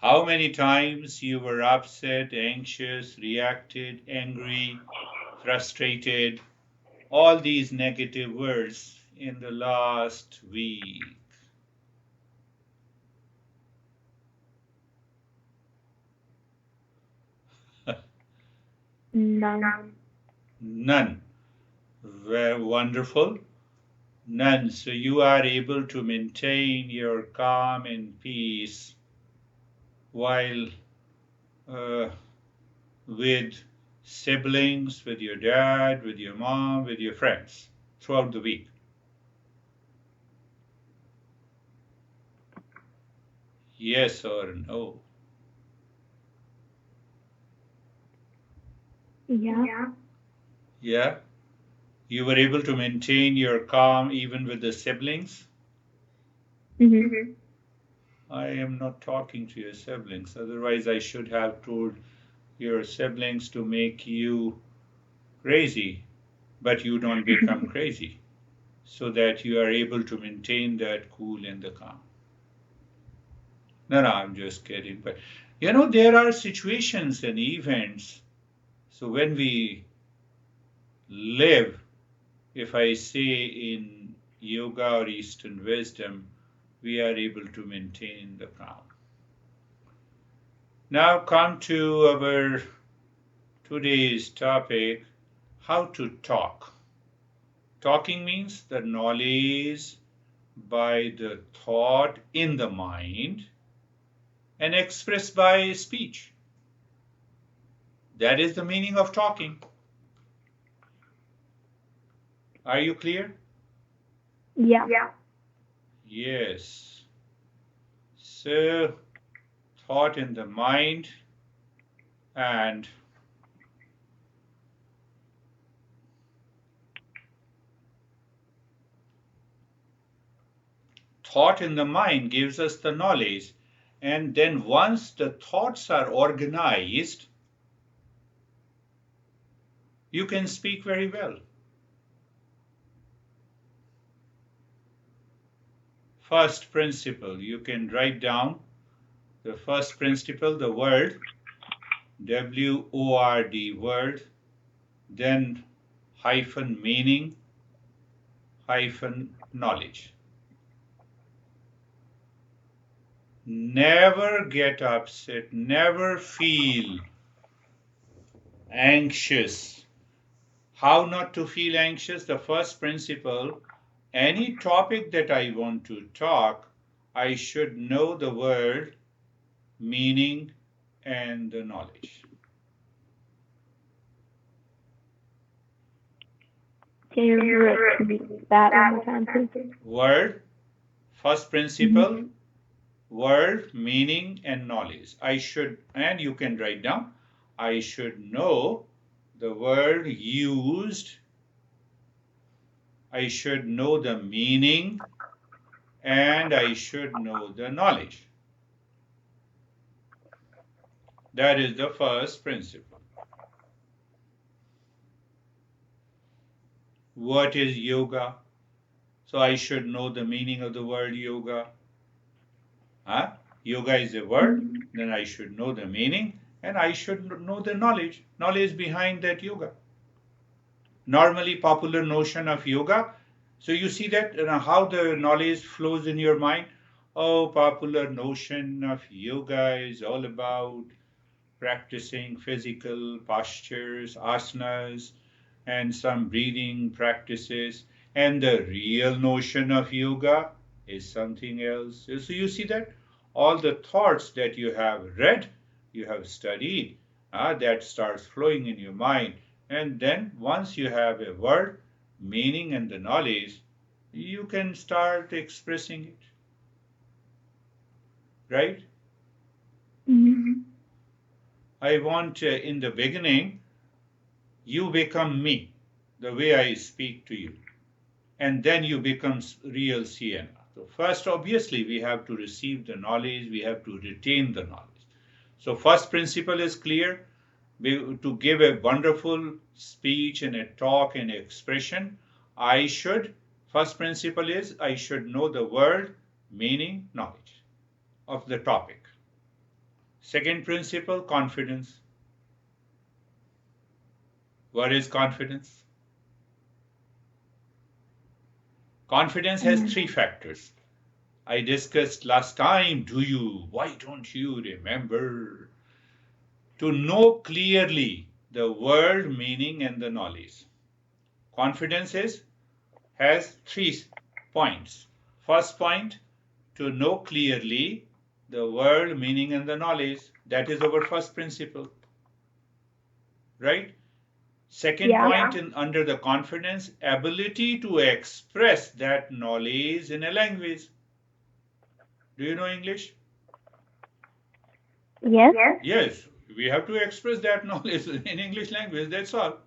How many times you were upset, anxious, reacted, angry, frustrated, all these negative words in the last week? None. None. Very wonderful. None. So you are able to maintain your calm and peace while uh, with siblings, with your dad, with your mom, with your friends throughout the week. Yes or no? Yeah. Yeah. You were able to maintain your calm even with the siblings? Mm-hmm. I am not talking to your siblings. Otherwise, I should have told your siblings to make you crazy, but you don't become crazy, so that you are able to maintain that cool and the calm. No, no, I'm just kidding. But there are situations and events. So when we live, if I say in yoga or Eastern wisdom, we are able to maintain the calm. Now come to our today's topic, how to talk. Talking means the knowledge by the thought in the mind and expressed by speech. That is the meaning of talking. Are you clear? Yeah. Yes. So, thought in the mind and thought in the mind gives us the knowledge. And then once the thoughts are organized, you can speak very well. First principle, you can write down the first principle, the word, W-O-R-D, word, then hyphen meaning, hyphen knowledge. Never get upset, never feel anxious. How not to feel anxious? The first principle, any topic that I want to talk, I should know the word, meaning, and the knowledge. Can you repeat that one more time, please? Word, first principle, Mm-hmm. word, meaning, and knowledge. I should, and you can write down, I should know the word used, I should know the meaning, and I should know the knowledge. That is the first principle. What is yoga? So I should know the meaning of the word yoga. Huh? Yoga is a word, Mm-hmm. then I should know the meaning and I should know the knowledge behind that yoga. Normally, popular notion of yoga. So you see that how the knowledge flows in your mind. Oh, popular notion of yoga is all about practicing physical postures, asanas, and some breathing practices. And the real notion of yoga is something else. So you see that all the thoughts that you have read, you have studied, that starts flowing in your mind. And then once you have a word, meaning, and the knowledge, you can start expressing it, right? Mm-hmm. I want in the beginning you become me, the way I speak to you, and then you become real Sienna. So first, obviously, we have to receive the knowledge, we have to retain the knowledge. So first principle is clear. To give a wonderful speech and a talk and expression, I should, first principle is I should know the word, meaning, knowledge of the topic. Second principle, confidence. What is confidence? Confidence has three factors. I discussed last time. Why don't you remember? To know clearly the world, meaning, and the knowledge. Confidence has 3 points. First point, to know clearly the world, meaning, and the knowledge. That is our first principle. Right? Second point under the confidence, ability to express that knowledge in a language. Do you know English? Yes. Yes, we have to express that knowledge in English language, that's all.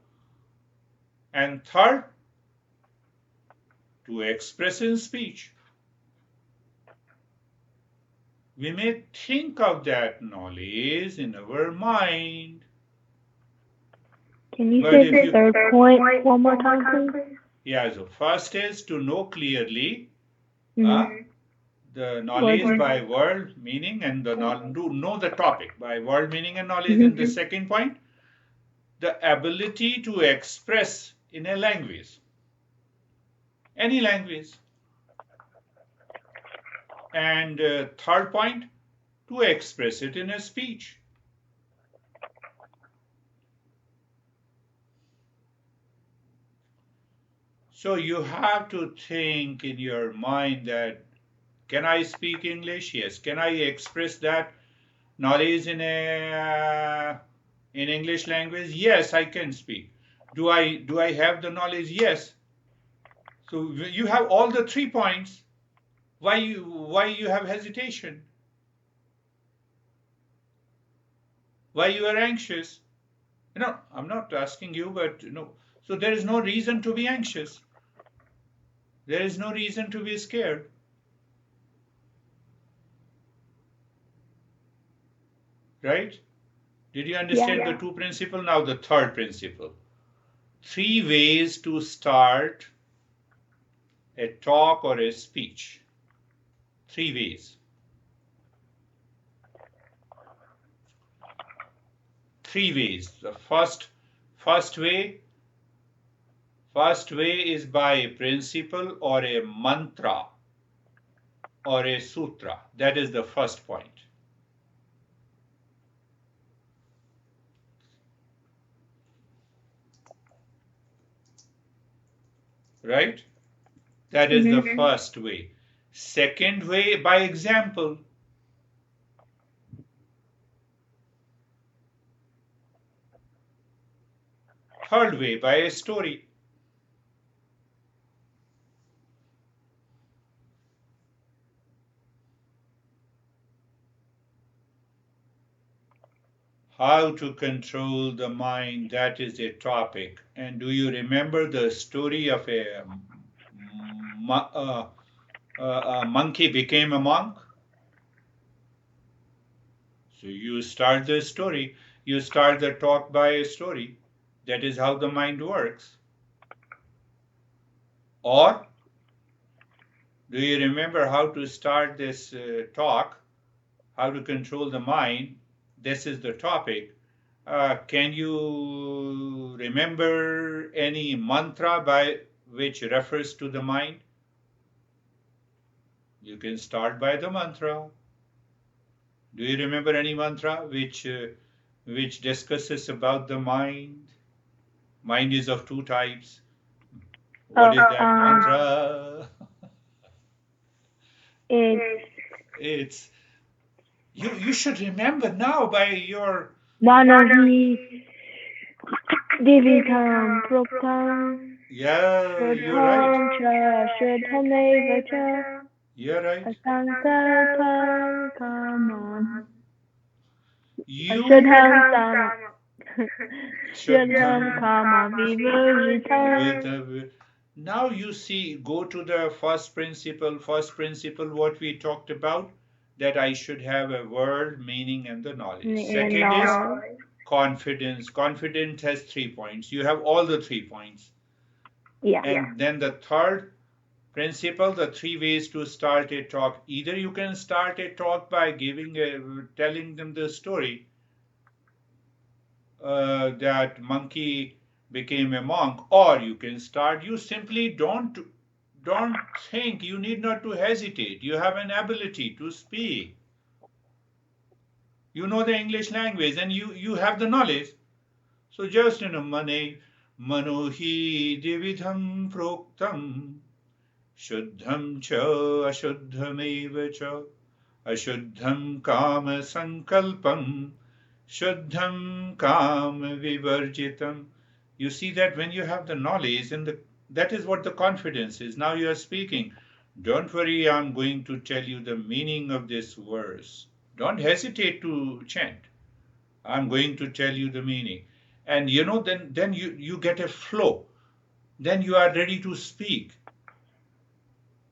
And third, to express in speech. We may think of that knowledge in our mind. Can you say the third point one more time, please? Yeah, so first is to know clearly the knowledge by world, meaning, and to know the topic by world, meaning, and knowledge. And the second point, the ability to express in a language, any language. And third point, to express it in a speech. So you have to think in your mind that, can I speak English? Yes. Can I express that knowledge in English language? Yes, I can speak. Do I have the knowledge? Yes. So you have all the 3 points. Why you have hesitation? Why you are anxious? I'm not asking you, but so there is no reason to be anxious. There is no reason to be scared. Right? Did you understand the 2 principles? Now the third principle. 3 ways to start a talk or a speech. 3 ways. 3 ways. The first way is by a principle or a mantra or a sutra. That is the first point. Right? That is the first way. Second way, by example. Third way, by a story. How to control the mind, that is a topic. And do you remember the story of a monkey became a monk? So you start the story. You start the talk by a story. That is how the mind works. Or do you remember how to start this talk? How to control the mind? This is the topic. Can you remember any mantra by which refers to the mind? You can start by the mantra. Do you remember any mantra which discusses about the mind? Mind is of 2 types. What is that mantra? It's you should remember now by your Manahi Divitam Proktam Yeah, you're right. Shraddhameva Cha You're right. Asankalpam Kaman You Shraddham Kama Vivarjitam. Now you see, go to the first principle. First principle, what we talked about, that I should have a word, meaning, and the knowledge. Second is confidence. Confidence has 3 points. You have all the 3 points. Yeah. And then the third principle, the three ways to start a talk. Either you can start a talk by telling them the story that monkey became a monk, or you can start. You simply don't think. You need not to hesitate. You have an ability to speak. You know the English language, and you have the knowledge. So just manohi dividham proktam shuddham cha ashuddhameva cha ashuddham kama sankalpam shuddham kama vivarjitam. You see that when you have the knowledge, that is what the confidence is. Now you are speaking. Don't worry, I'm going to tell you the meaning of this verse. Don't hesitate to chant. I'm going to tell you the meaning. And then you get a flow. Then you are ready to speak.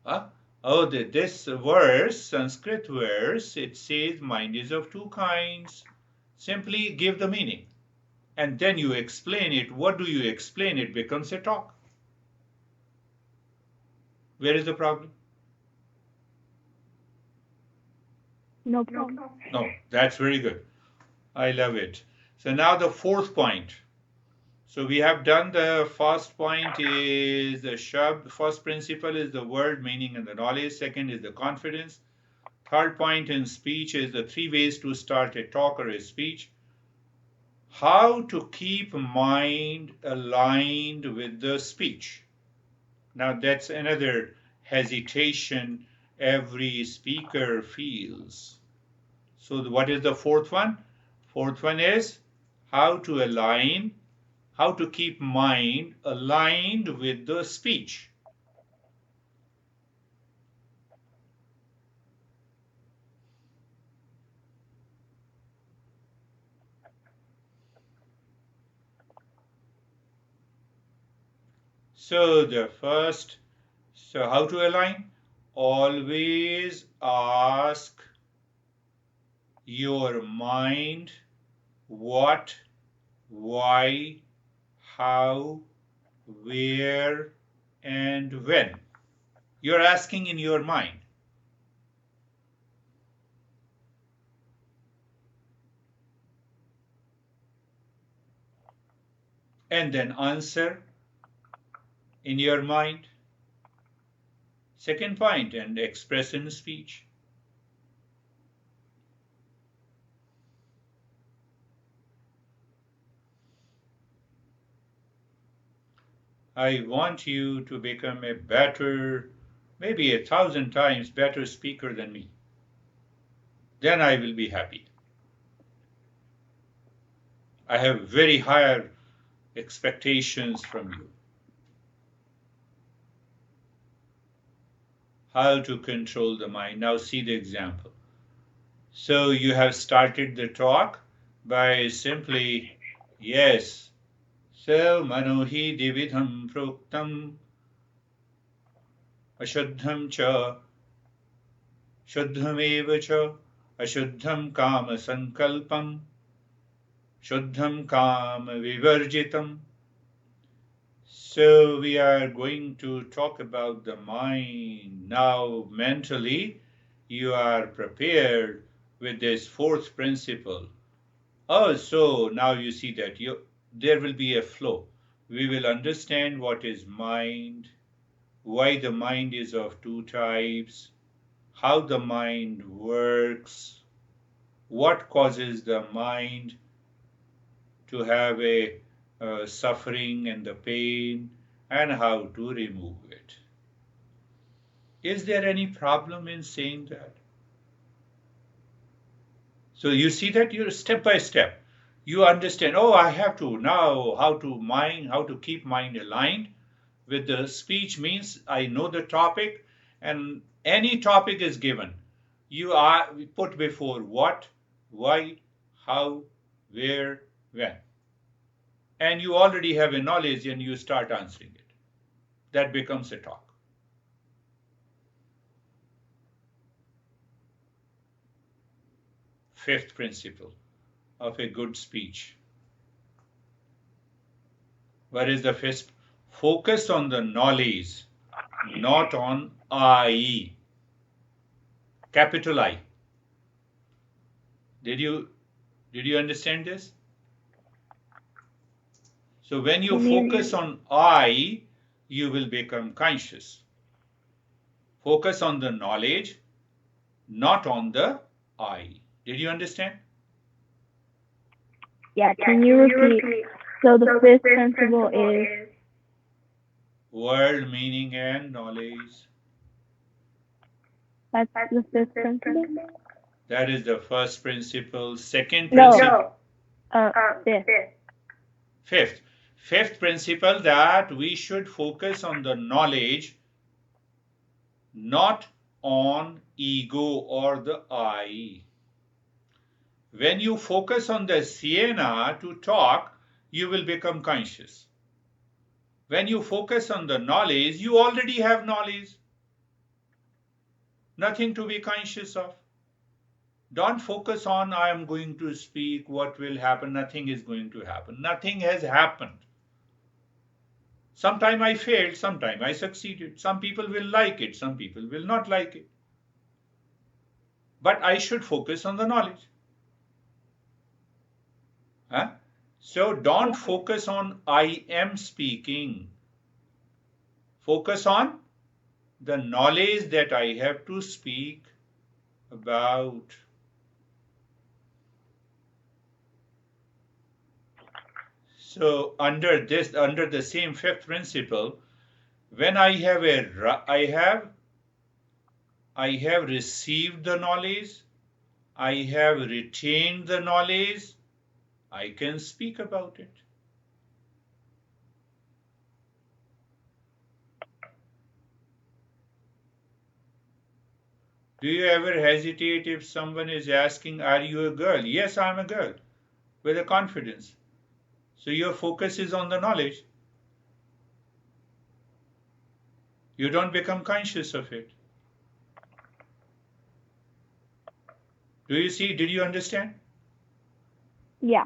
Huh? Oh, this verse, Sanskrit verse, it says mind is of two kinds. Simply give the meaning. And then you explain it. What do you explain? It becomes a talk. Where is the problem? No problem. No, that's very good. I love it. So now the fourth point. So we have done the first point is the shabd. First principle is the word, meaning, and the knowledge. Second is the confidence. Third point in speech is the three ways to start a talk or a speech. How to keep mind aligned with the speech. Now that's another hesitation every speaker feels. So what is the fourth one? Fourth one is how to keep mind aligned with the speech. So how to align? Always ask your mind what, why, how, where, and when. You're asking in your mind. And then answer in your mind. Second point, and express in speech. I want you to become a better, maybe 1,000 times better speaker than me. Then I will be happy. I have very higher expectations from you. How to control the mind. Now see the example. So you have started the talk by simply, yes, so manohi dividham proktam ashuddham cha shuddhameva cha ashuddham kama sankalpam shuddham kama vivarjitam. So we are going to talk about the mind. Now mentally you are prepared with this fourth principle. Oh, so now you see that there will be a flow. We will understand what is mind, why the mind is of two types, how the mind works, what causes the mind to have a suffering and the pain, and how to remove it. Is there any problem in saying that? So you see that you're step by step. You understand, oh, I have to now how to keep mind aligned with the speech means I know the topic, and any topic is given. You are put before what, why, how, where, when. And you already have a knowledge and you start answering it. That becomes a talk. Fifth principle of a good speech. What is the fifth? Focus on the knowledge. not on I, capital I. Did you understand this? So when you focus on I, you will become conscious. Focus on the knowledge, not on the I. Did you understand? Yeah, can you repeat? So the fifth principle is World, meaning, and knowledge. that's the fifth principle? That is the first principle. Second No. principle. Fifth. Fifth principle, that we should focus on the knowledge, not on ego or the I. When you focus on the sienna to talk, you will become conscious. When you focus on the knowledge, you already have knowledge. Nothing to be conscious of. Don't focus on, I am going to speak, what will happen. Nothing is going to happen. Nothing has happened. Sometime I failed, sometime I succeeded. Some people will like it, some people will not like it. But I should focus on the knowledge. Huh? So don't focus on I am speaking. Focus on the knowledge that I have to speak about. So under the same fifth principle, when I have received the knowledge, I have retained the knowledge, I can speak about it. Do you ever hesitate if someone is asking, are you a girl? Yes, I'm a girl, with a confidence. So your focus is on the knowledge. You don't become conscious of it. Do you see? Did you understand? Yeah.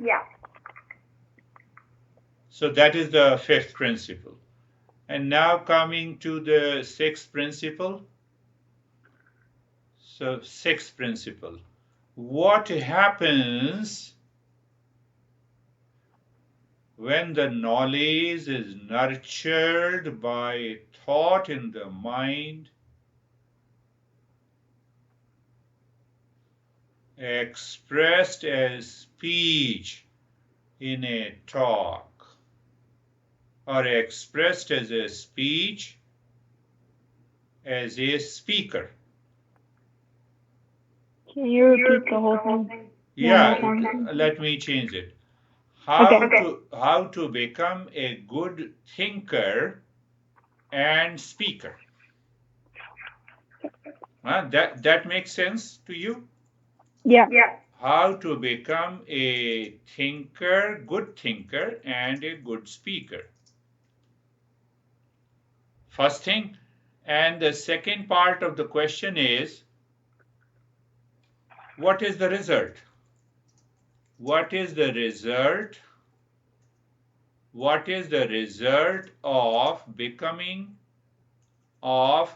So that is the fifth principle. And now coming to the sixth principle. So sixth principle. What happens when the knowledge is nurtured by thought in the mind, expressed as speech in a talk, or expressed as a speech as a speaker? Can you repeat the whole thing? Yeah, let me change it. How to become a good thinker and speaker. That makes sense to you? Yeah. How to become a thinker, good thinker, and a good speaker. First thing. And the second part of the question is, what is the result? What is the result? What is the result of becoming a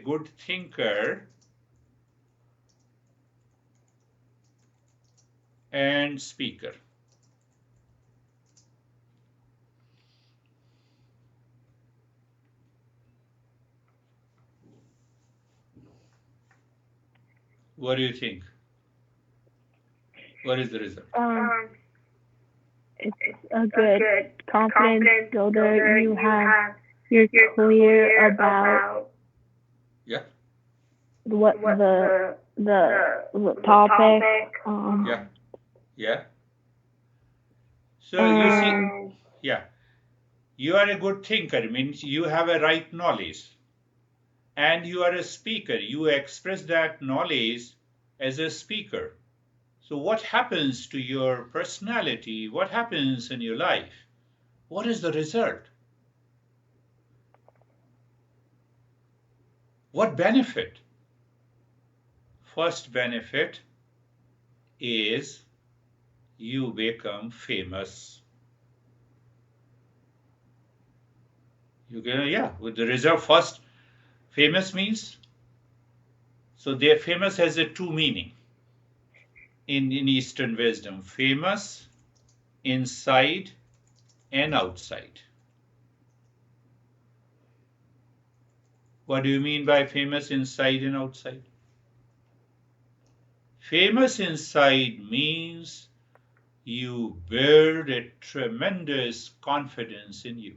good thinker and speaker? What do you think? What is the result? It's a good confidence builder. You're clear about what the topic. Yeah. So you see, yeah, you are a good thinker, means you have a right knowledge, and you are a speaker. You express that knowledge as a speaker. So what happens to your personality? What happens in your life? What is the result? What benefit? First benefit is you become famous. You can, yeah, with the reserve first. Famous means, so their famous has a two meaning in Eastern wisdom. Famous inside and outside. What do you mean by famous inside and outside? Famous inside means you build a tremendous confidence in you.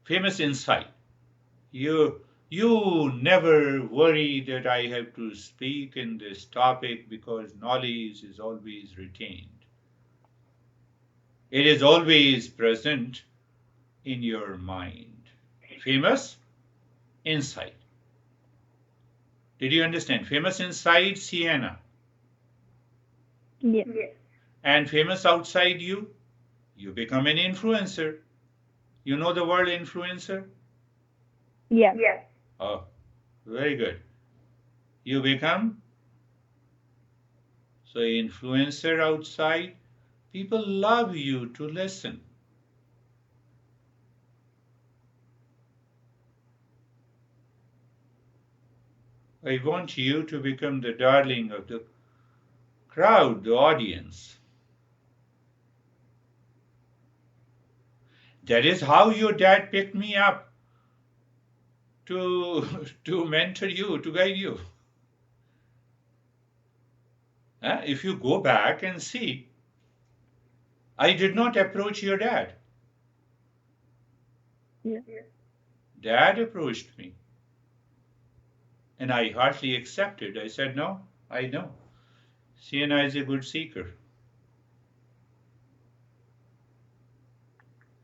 Famous inside. You never worry that I have to speak in this topic because knowledge is always retained. It is always present in your mind. Famous inside. Did you understand? Famous inside Sienna. Yes. And famous outside you, you become an influencer. You know the word influencer? Yes. Oh, very good. You become so influencer outside. People love you to listen. I want you to become the darling of the crowd, the audience. That is how your dad picked me up to to mentor you, to guide you. If you go back and see, I did not approach your dad. Yes. Dad approached me. And I heartily accepted. I said, no, I know. Sienna is a good seeker.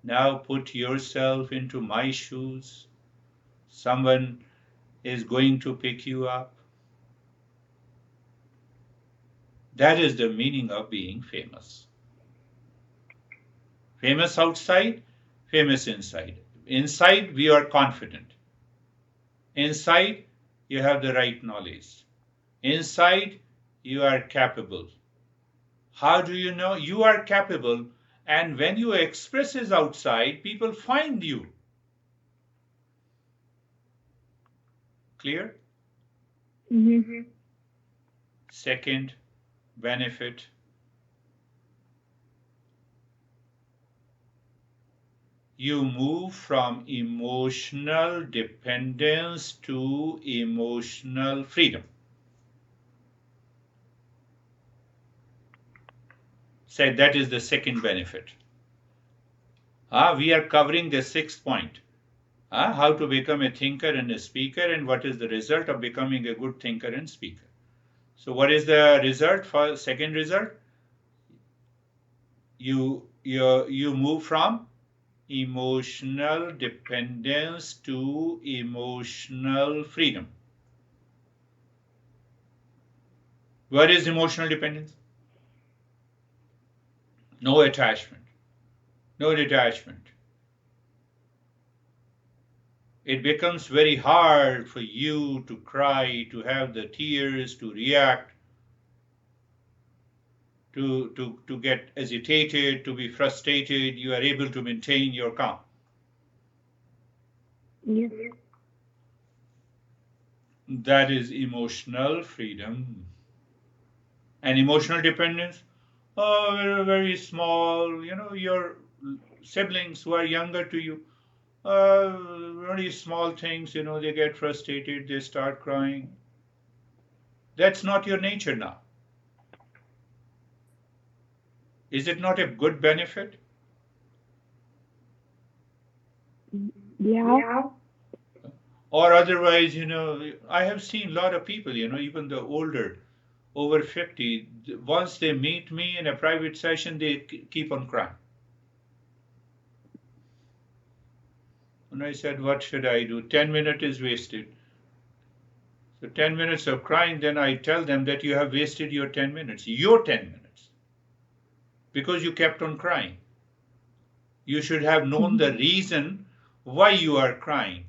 Now put yourself into my shoes. Someone is going to pick you up. That is the meaning of being famous. Famous outside, famous inside. Inside, we are confident. Inside, you have the right knowledge. Inside, you are capable. How do you know you are capable? And when you express it outside, people find you. Clear? Mm-hmm. Second benefit, you move from emotional dependence to emotional freedom. Say that is the second benefit. We are covering the sixth point. How to become a thinker and a speaker, and what is the result of becoming a good thinker and speaker. So what is the result for second result? You move from emotional dependence to emotional freedom. What is emotional dependence? No attachment, no detachment. It becomes very hard for you to cry, to have the tears, to react, to get agitated, to be frustrated. You are able to maintain your calm. Yes. That is emotional freedom. And emotional dependence, oh, very, very small, your siblings who are younger to you, very small things, they get frustrated, they start crying. That's not your nature now. Is it not a good benefit? Yeah. Or otherwise, I have seen a lot of people, even the older, over 50, once they meet me in a private session, they keep on crying. And I said, what should I do? 10 minutes is wasted. So 10 minutes of crying, then I tell them that you have wasted your 10 minutes, because you kept on crying. You should have known the reason why you are crying.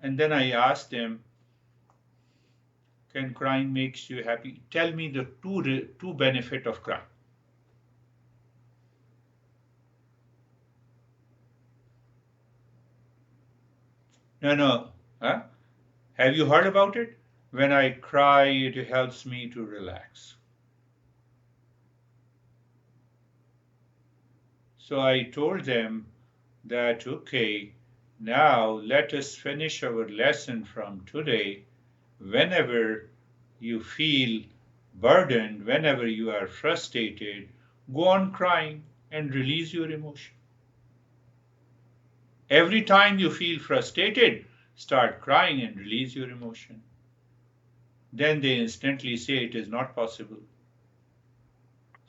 And then I asked them, can crying makes you happy? Tell me the two benefit of crying. No. Huh? Have you heard about it? When I cry, it helps me to relax. So I told them that, okay, now let us finish our lesson from today. Whenever you feel burdened, whenever you are frustrated, go on crying and release your emotion. Every time you feel frustrated, start crying and release your emotion. Then they instantly say it is not possible.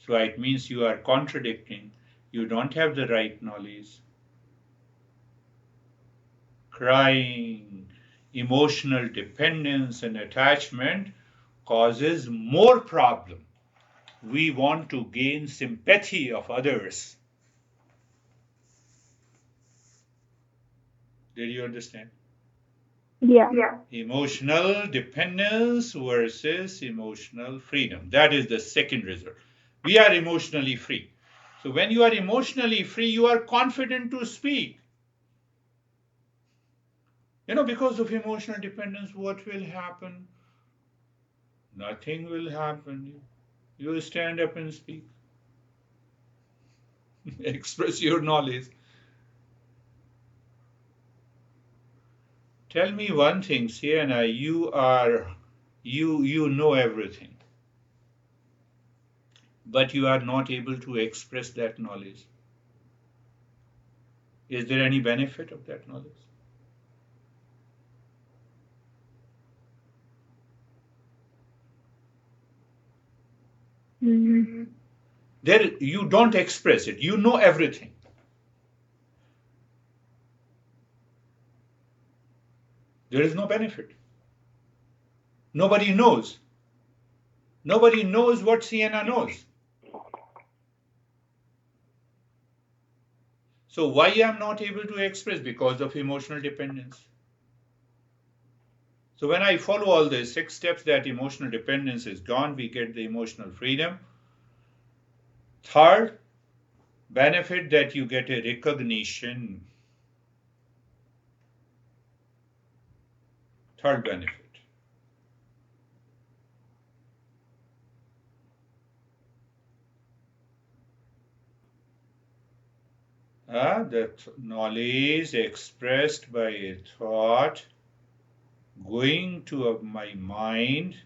So it means you are contradicting. You don't have the right knowledge. Crying, emotional dependence, and attachment causes more problem. We want to gain sympathy of others. Did you understand? Yeah. Emotional dependence versus emotional freedom. That is the second result. We are emotionally free. So when you are emotionally free, you are confident to speak. Because of emotional dependence, what will happen? Nothing will happen. You stand up and speak. Express your knowledge. Tell me one thing, Sienna, you know everything, but you are not able to express that knowledge. Is there any benefit of that knowledge? Mm-hmm. There you don't express it. You know everything. There is no benefit. Nobody knows. Nobody knows what Sienna knows. So why I'm not able to express? Because of emotional dependence. So when I follow all the 6 steps, that emotional dependence is gone, we get the emotional freedom. Third benefit, that you get a recognition. Third benefit. That knowledge expressed by a thought going to my mind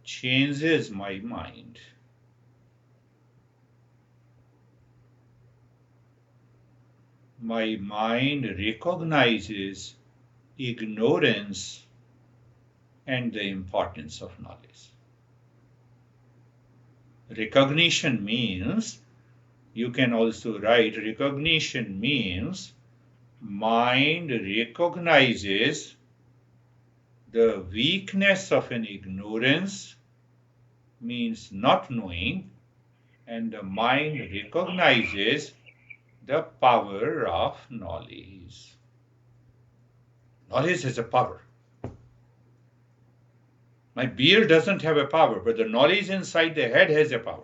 changes my mind. My mind recognizes ignorance and the importance of knowledge. Recognition means, you can also write, recognition means mind recognizes the weakness of an ignorance, means not knowing, and the mind recognizes the power of knowledge. Knowledge has a power. My beard doesn't have a power, but the knowledge inside the head has a power.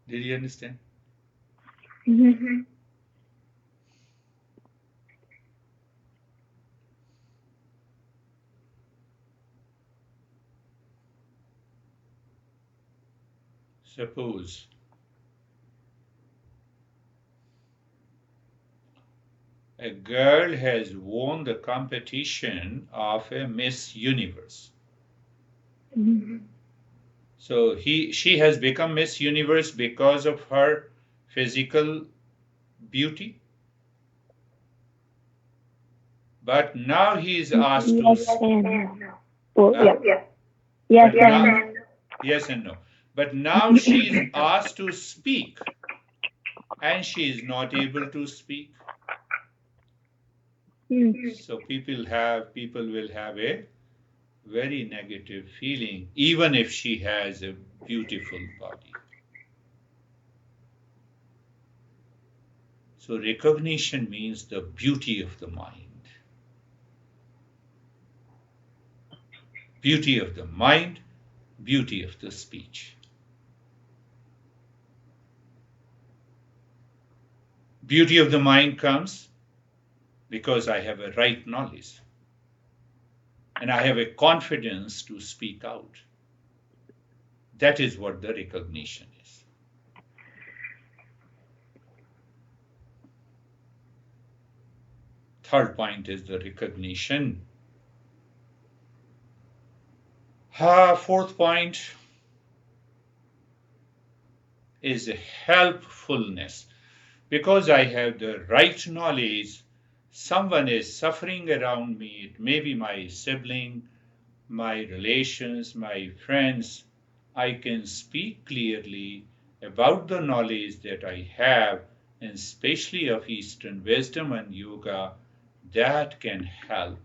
Did you understand? Mm-hmm. Suppose a girl has won the competition of a Miss Universe. Mm-hmm. So she has become Miss Universe because of her physical beauty. But now he is asked to Yes and no. Well, huh? yeah. Yes But and now no. yes and no. But now she is asked to speak, and she is not able to speak. So people will have a very negative feeling, even if she has a beautiful body. So recognition means the beauty of the mind. Beauty of the mind, beauty of the speech. Beauty of the mind comes because I have a right knowledge and I have a confidence to speak out. That is what the recognition is. Third point is the recognition. Fourth point is helpfulness. Because I have the right knowledge, someone is suffering around me. It may be my sibling, my relations, my friends. I can speak clearly about the knowledge that I have, and especially of Eastern wisdom and yoga, that can help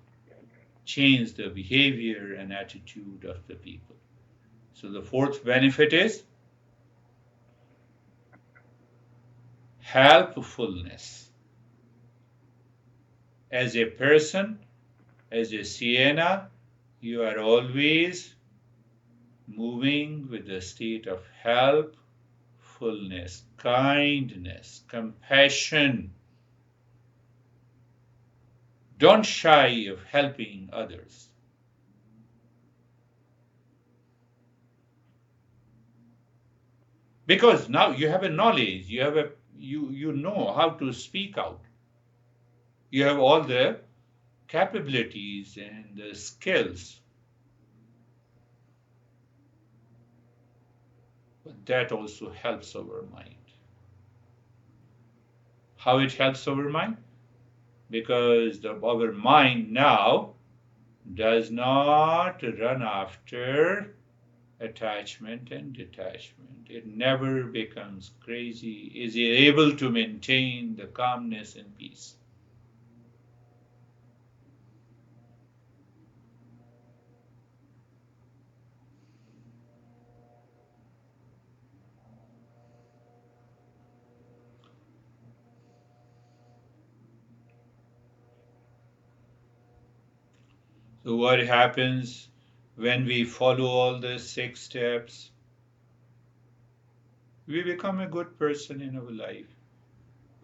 change the behavior and attitude of the people. So the fourth benefit is helpfulness. As a person, as a Sienna, you are always moving with the state of helpfulness, kindness, compassion. Don't shy of helping others. Because now you have a knowledge, you know how to speak out. You have all the capabilities and the skills. But that also helps our mind. How it helps our mind? Because our mind now does not run after attachment and detachment. It never becomes crazy, is able to maintain the calmness and peace. So, what happens when we follow all the 6 steps? We become a good person in our life.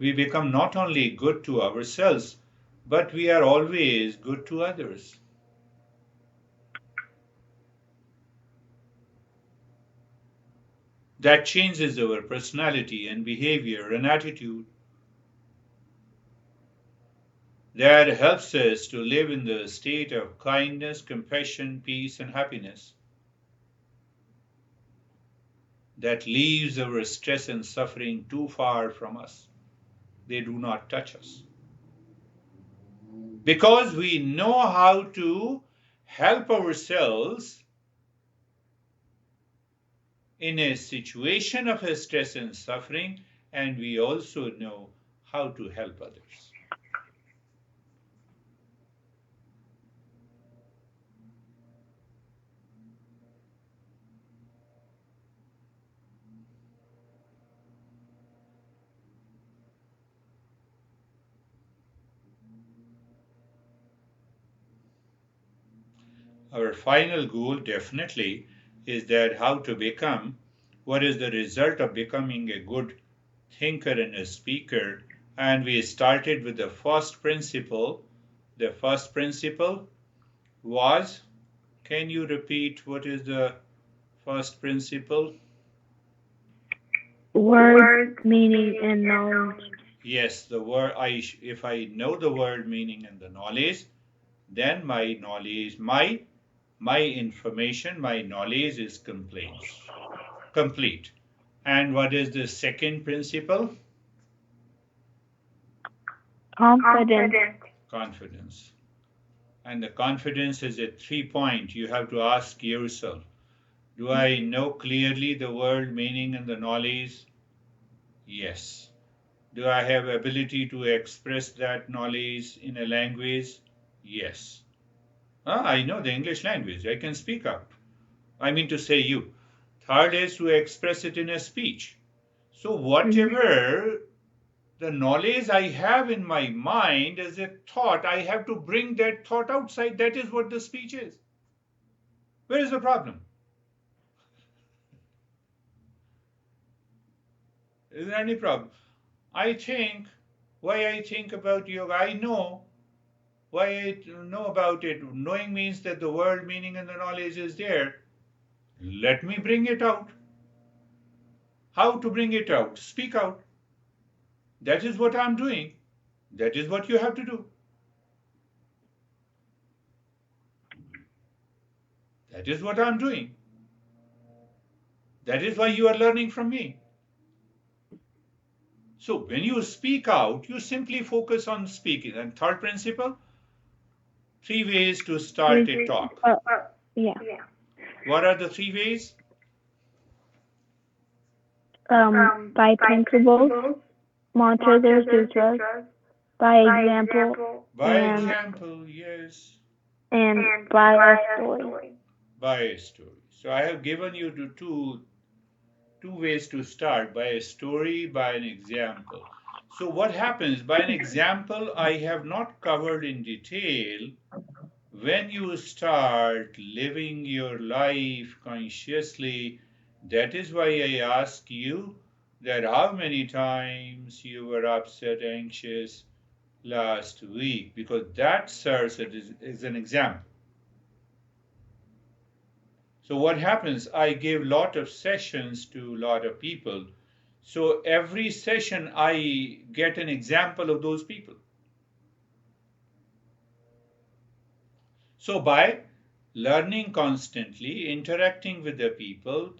We become not only good to ourselves, but we are always good to others. That changes our personality and behavior and attitude. That helps us to live in the state of kindness, compassion, peace, and happiness. That leaves our stress and suffering too far from us. They do not touch us. Because we know how to help ourselves in a situation of stress and suffering, and we also know how to help others. Our final goal definitely is that how to become, what is the result of becoming a good thinker and a speaker. And we started with the first principle. The first principle was, can you repeat what is the first principle? Word, meaning, and knowledge. Yes, the word if I know the word meaning and the knowledge, then my knowledge, my information, my knowledge is complete. And what is the second principle? Confidence. Confidence. And the confidence is a 3 point. You have to ask yourself, do I know clearly the word meaning and the knowledge? Yes. Do I have ability to express that knowledge in a language? Yes. I know the English language. I can speak out. I mean to say you. Third is to express it in a speech. So whatever the knowledge I have in my mind as a thought, I have to bring that thought outside. That is what the speech is. Where is the problem? Is there any problem? I think why I think about yoga. I know why I know about it. Knowing means that the word meaning and the knowledge is there. Let me bring it out. How to bring it out? Speak out. That is what I'm doing. That is what you have to do. That is what I'm doing. That is why you are learning from me. So when you speak out, you simply focus on speaking. And third principle, 3 ways to start a talk. Yeah. What are the 3 ways? By principles, mantras or sutras, by example, By example, yes. and by a story. By a story. So I have given you two ways to start, by a story, by an example. So what happens? By an example, I have not covered in detail. When you start living your life consciously, that is why I ask you that how many times you were upset, anxious last week, because that serves as an example. So what happens? I give lot of sessions to a lot of people. So every session I get an example of those people. So by learning constantly, interacting with the people,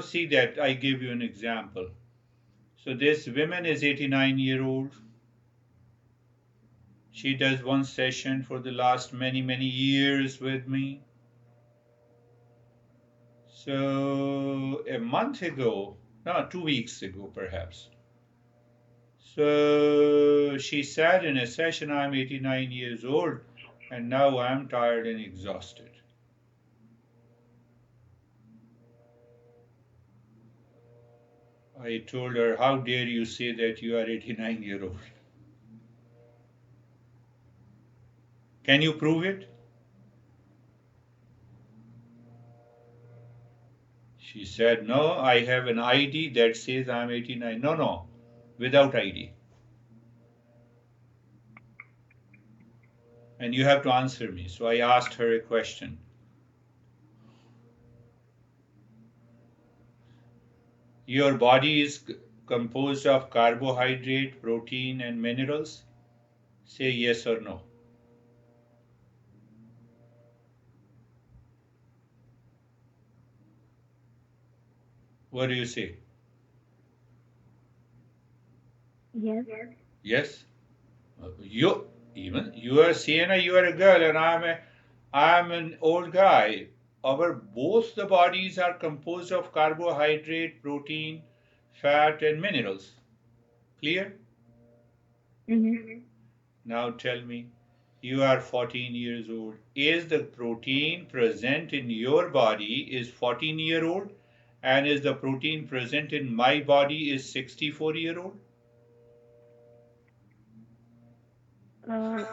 see that I give you an example. So this woman is 89-year-old. She does one session for the last many years with me. So a month ago, no, 2 weeks ago perhaps. So she said in a session, I'm 89 years old and now I'm tired and exhausted. I told her, how dare you say that you are 89-year-old? Can you prove it? She said, no, I have an ID that says I'm 89. No, without ID. And you have to answer me. So I asked her a question. Your body is composed of carbohydrate, protein, and minerals? Say yes or no. What do you say? Yes. Yes? You are Sienna, you are a girl, and I'm an old guy. Our both the bodies are composed of carbohydrate, protein, fat, and minerals. Clear? Mhm. Now tell me, you are 14 years old. Is the protein present in your body is 14-year-old, and is the protein present in my body is 64-year-old? Uh,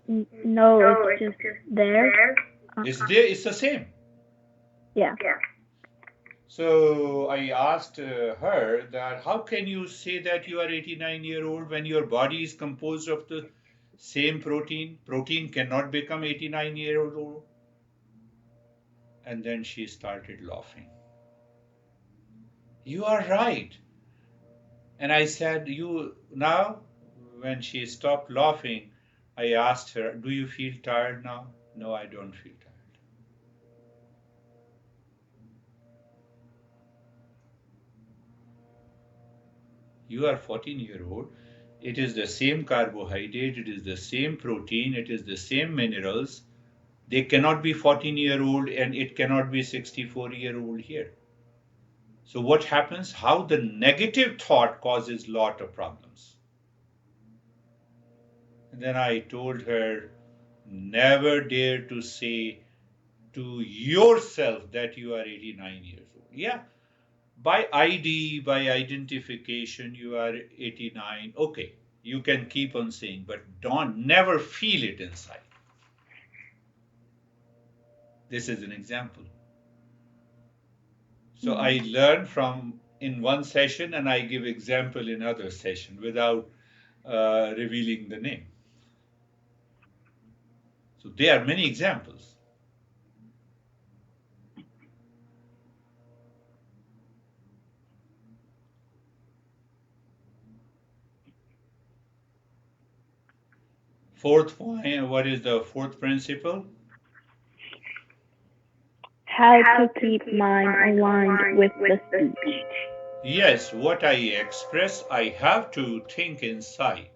no, it's just there. It's there. It's the same. Yeah. So I asked her that how can you say that you are 89-year-old when your body is composed of the same protein? Protein cannot become 89-year-old. And then she started laughing. You are right. And I said, you now, when she stopped laughing, I asked her, do you feel tired now? No, I don't feel tired. You are 14-year-old. It is the same carbohydrate, it is the same protein, it is the same minerals. They cannot be 14-year-old and it cannot be 64-year-old here. So what happens? How the negative thought causes lot of problems. And then I told her, never dare to say to yourself that you are 89 years old. Yeah, by ID, by identification, you are 89. Okay, you can keep on saying, but don't never feel it inside. This is an example. So I learn from in one session and I give example in other session without revealing the name. So there are many examples. Fourth point, what is the fourth principle? How to keep mind aligned with the speech. Yes, what I express, I have to think inside.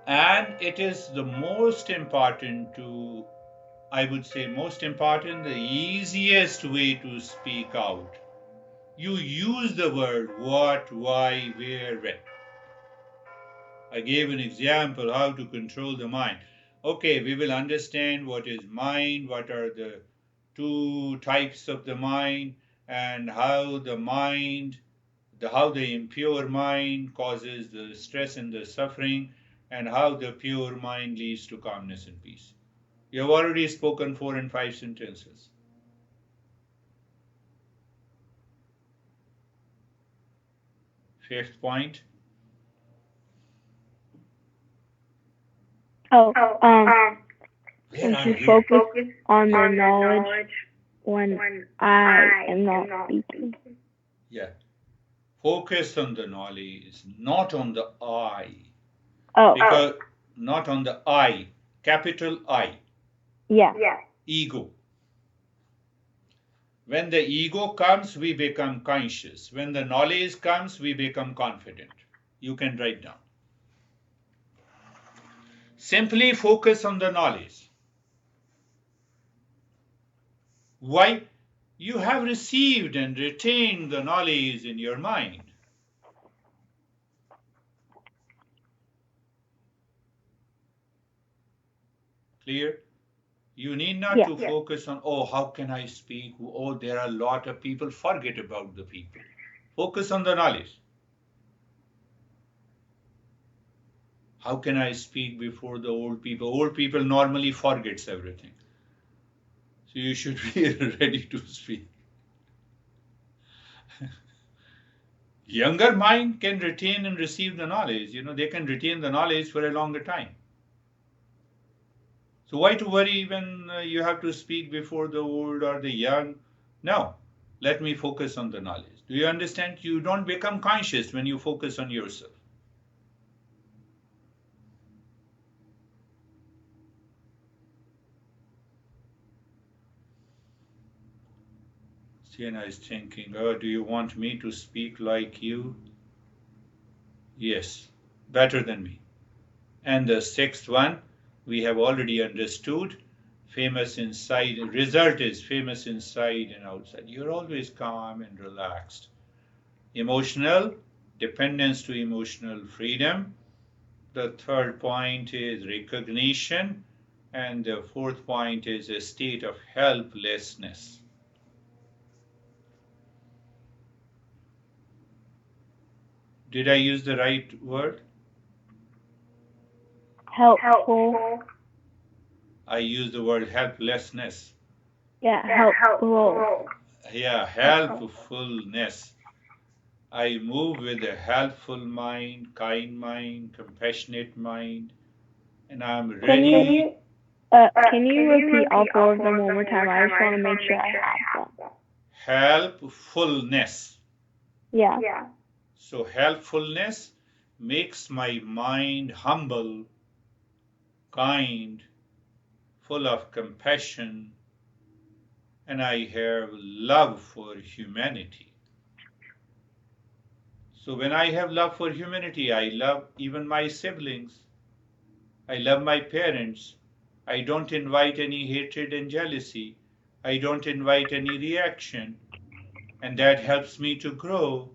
And it is the most important to, I would say, most important, the easiest way to speak out. You use the word what, why, where, when. I gave an example how to control the mind. Okay, we will understand what is mind, what are the two types of the mind, and how the mind, how the impure mind causes the stress and the suffering, and how the pure mind leads to calmness and peace. You have already spoken 4 and 5 sentences. Fifth point. Oh, Where are to you? focus on the knowledge when I am not speaking. Yeah. Focus on the knowledge, not on the I. Oh, Because not on the I, capital I, yeah. ego. When the ego comes, we become conscious. When the knowledge comes, we become confident. You can write down. Simply focus on the knowledge. Why? You have received and retained the knowledge in your mind. Clear? You need not to focus on, oh, how can I speak? Oh, there are a lot of people. Forget about the people. Focus on the knowledge. How can I speak before the old people? Old people normally forgets everything. So you should be ready to speak. Younger mind can retain and receive the knowledge. They can retain the knowledge for a longer time. So why to worry when you have to speak before the old or the young? No, let me focus on the knowledge. Do you understand? You don't become conscious when you focus on yourself. Sienna is thinking, oh, do you want me to speak like you? Yes, better than me. And the sixth one, we have already understood. Famous inside, result is famous inside and outside. You're always calm and relaxed. Emotional, dependence to emotional freedom. The third point is recognition. And the fourth point is a state of helplessness. Did I use the right word? Helpful. I used the word helplessness. Yeah, helpful. Yeah, helpfulness. I move with a helpful mind, kind mind, compassionate mind, and I'm ready. Can you repeat all four of them one more time? I just want to make sure I have them. Helpfulness. Yeah. So, helpfulness makes my mind humble, kind, full of compassion, and I have love for humanity. So, when I have love for humanity, I love even my siblings. I love my parents. I don't invite any hatred and jealousy. I don't invite any reaction. And that helps me to grow.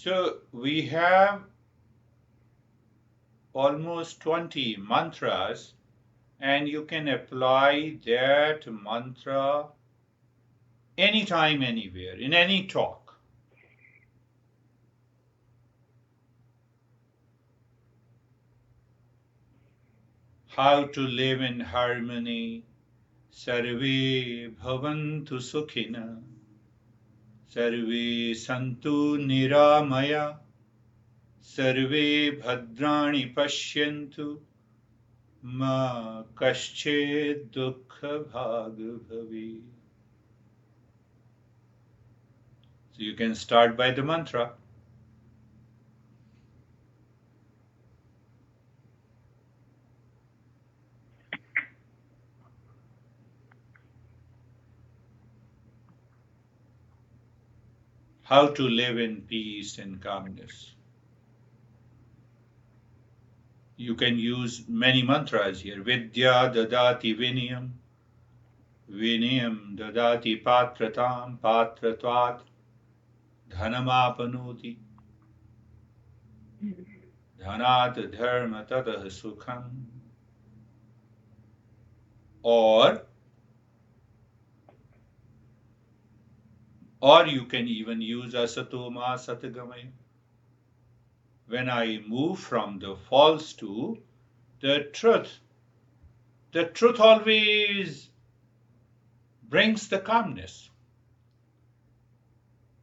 So we have almost 20 mantras, and you can apply that mantra anytime, anywhere, in any talk. How to live in harmony. Sarve bhavantu sukhina. Sarve santu niramaya. Sarve bhadrani pashyantu. Ma kaschet dukkha bhag bhavi. So you can start by the mantra. How to live in peace and calmness. You can use many mantras here. Vidya dadati vinayam. Vinayam dadati patratam. Patratvat dhanamapanoti. Dhanat dharma tatah sukham. Or you can even use asatoma satagamaya. When I move from the false to the truth always brings the calmness.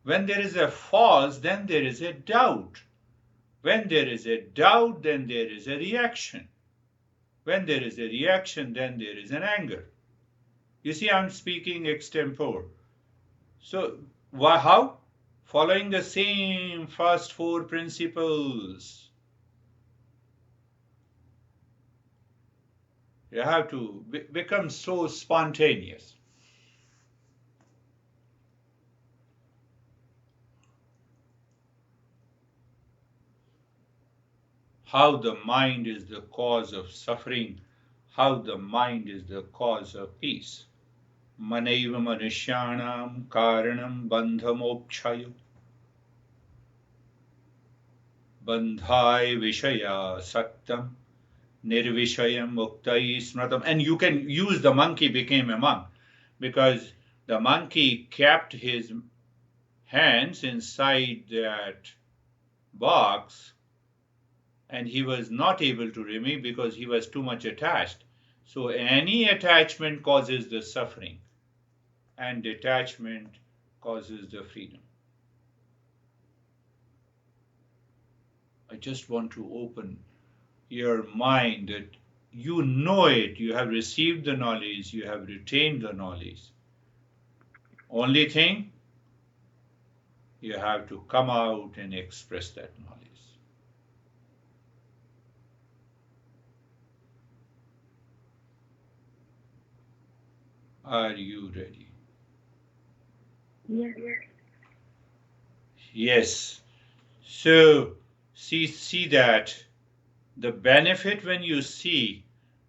When there is a false, then there is a doubt. When there is a doubt, then there is a reaction. When there is a reaction, then there is an anger. You see, I'm speaking extempore. So, how? Following the same first four principles. You have to become so spontaneous. How the mind is the cause of suffering, how the mind is the cause of peace. Manaiva manushyanam karanam bandhamopchayo. Bandhai vishaya saktam nirvishayam muktai smratam. And you can use the monkey became a monk, because the monkey kept his hands inside that box and he was not able to remove because he was too much attached. So any attachment causes the suffering, and detachment causes the freedom. I just want to open your mind that you know it, you have received the knowledge, you have retained the knowledge. Only thing, you have to come out and express that knowledge. Are you ready? Yes. Yes. So see that the benefit when you see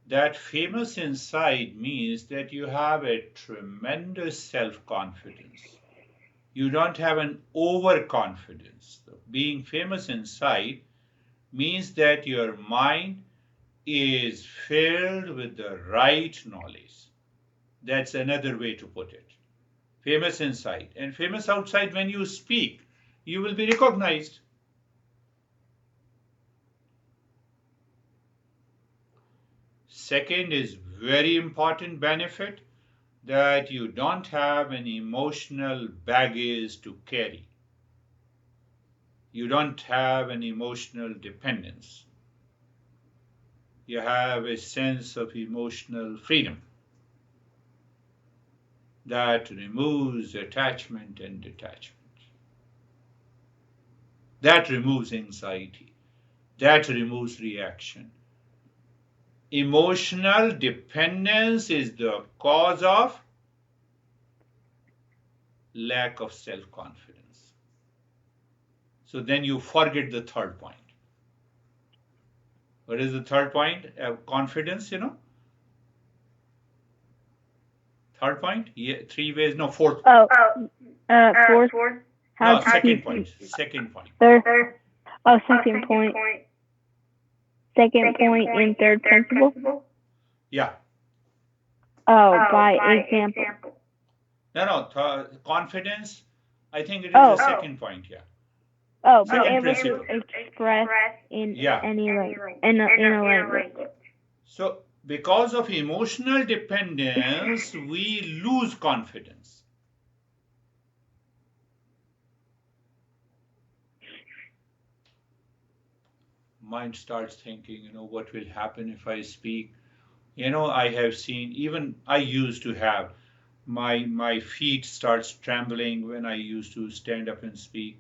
that famous inside means that you have a tremendous self-confidence. You don't have an overconfidence. Being famous inside means that your mind is filled with the right knowledge. That's another way to put it. Famous inside. And famous outside, when you speak, you will be recognized. Second is very important benefit, that you don't have an emotional baggage to carry. You don't have an emotional dependence. You have a sense of emotional freedom that removes attachment and detachment. That removes anxiety. That removes reaction. Emotional dependence is the cause of lack of self-confidence. So then you forget the third point. What is the third point? Confidence, Third point? Yeah, 3 ways. No, fourth. Fourth, how No, to keep second point. Second point. third. Oh, second point in third principle. Yeah. Oh, by example. No, confidence. I think it is the Oh, second point. Yeah. be Second able to principle. express in Yeah. any in a language. So, because of emotional dependence, we lose confidence. Mind starts thinking, what will happen if I speak? I have seen, even I used to have, my feet starts trembling when I used to stand up and speak.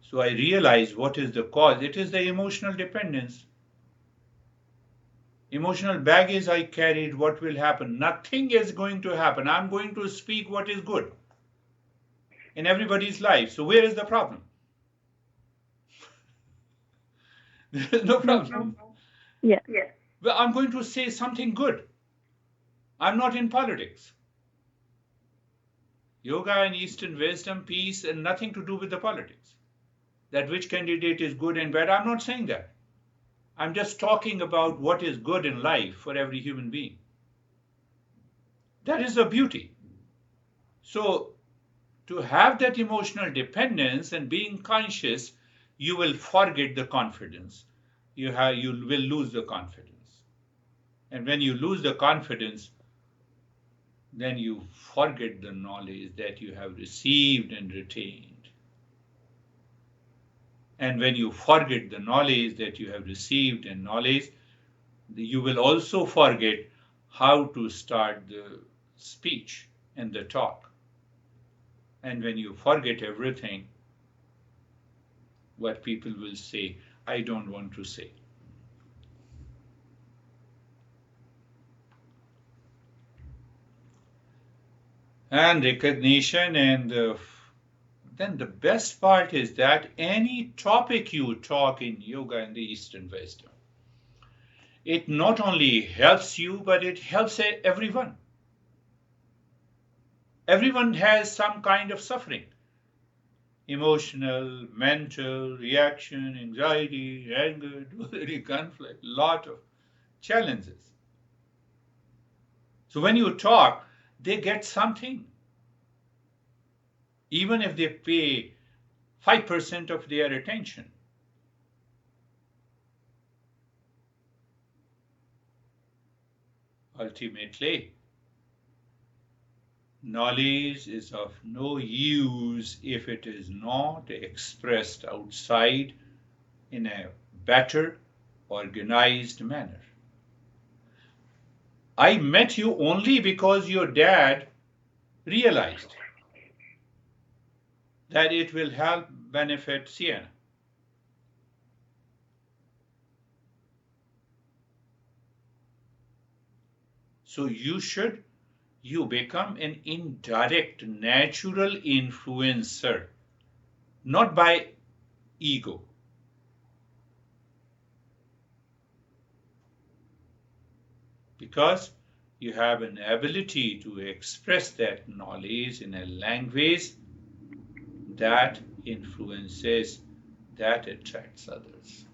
So I realized what is the cause. It is the emotional dependence. Emotional baggage I carried, what will happen? Nothing is going to happen. I'm going to speak what is good in everybody's life. So where is the problem? There is no problem. Yeah. Well, I'm going to say something good. I'm not in politics. Yoga and Eastern wisdom, peace, and nothing to do with the politics. That which candidate is good and bad, I'm not saying that. I'm just talking about what is good in life for every human being. That is the beauty. So, to have that emotional dependence and being conscious, you will forget the confidence. You will lose the confidence. And when you lose the confidence, then you forget the knowledge that you have received and retained. And when you forget the knowledge that you have received and knowledge, you will also forget how to start the speech and the talk. And when you forget everything, what people will say, I don't want to say. And recognition, and then the best part is that any topic you talk in yoga and the Eastern wisdom, it not only helps you, but it helps everyone. Everyone has some kind of suffering: emotional, mental, reaction, anxiety, anger, conflict, lot of challenges. So when you talk, they get something, even if they pay 5% of their attention. Ultimately, knowledge is of no use if it is not expressed outside in a better, organized manner. I met you only because your dad realized that it will help benefit Sienna. So you become an indirect, natural influencer, not by ego. Because you have an ability to express that knowledge in a language that influences, that attracts others.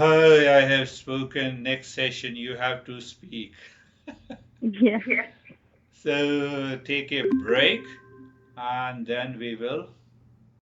I have spoken. Next session, you have to speak. Yeah. So take a break and then we will